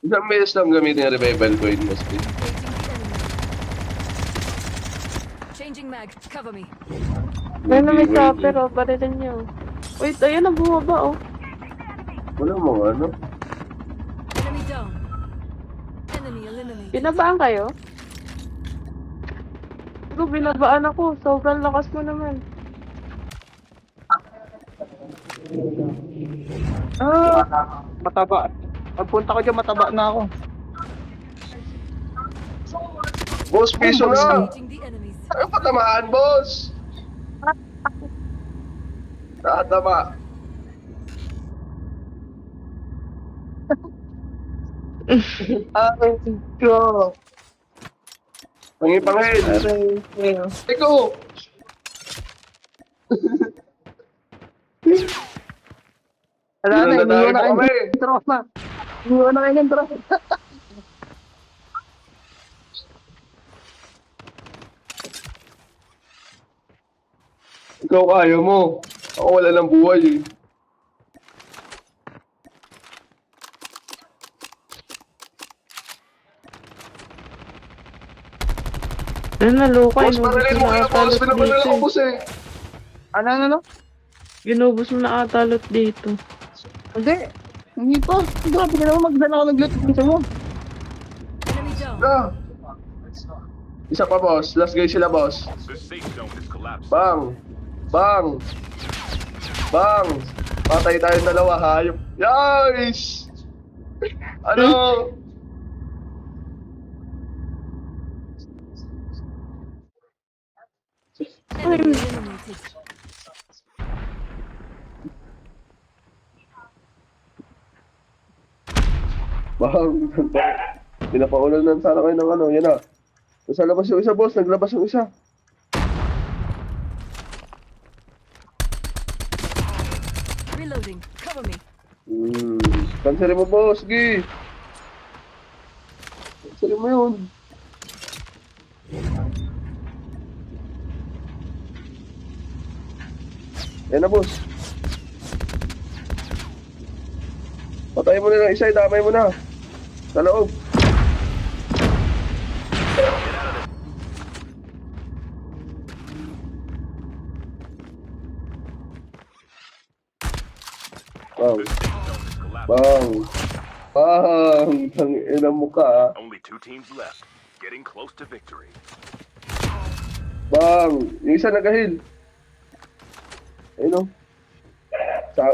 Isang beses lang gamitin yung revival coin mo, Speed. Changing mag. Cover me. Ayun na may Hindi, chopper, wait, oh. Barilan niyo. Wait, ayun na bumaba, oh. wala mga ano. Enemy down. Enemy eliminated. Binabaan kayo? Bro, binabaan ako. Sobrang lakas mo naman. Mataba. Pagpunta ko dyan, mataba na ako. Boss, piso na! Engaging the enemies. Ano patamaan, boss? Nakatama. Aray ko. Pangipangin. Aray ko. Ikaw! Wala na, Nadadali iniwan na mo kayo kami. ng tropa. Iniwan na kayo ng tropa. Ikaw kaya mo. Ako wala ng buhay eh. Ayun na, Luka. Boss, marilin mo kayo, boss. Pinabalala ko, boss eh. Ano? Ginubos mo na ata loot dito. Hindi. Hindi pa. Grabe ka naman, magdala ako ng loot dito mo. Enemy down. Na. Isa pa, boss. Last guy sila, boss. The safe zone is collapsing. Bang! Bang! Bang! Patay tayong dalawa, hayop. Yes! Ano? Enemy eliminated. Bang! Pinapaulan na sana kayo ng ano, yan na. Nasa labas yung isa, boss. Naglabas yung isa. Reloading. Cover me. Cancelin mo, boss. Gi! Cancelin mo yun. Yan na, boss. Patayin mo na ng isa, damay mo na. Sa loob. Bang. The safe zone is collapsing. Bang. Bang. Tang ina mo ka, ah. Only 2 teams left. Getting close to victory. Bang. Yung isa nagahil. Ayun o. Sa...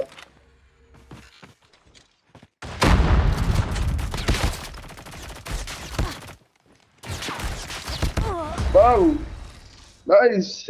Bang. Nice.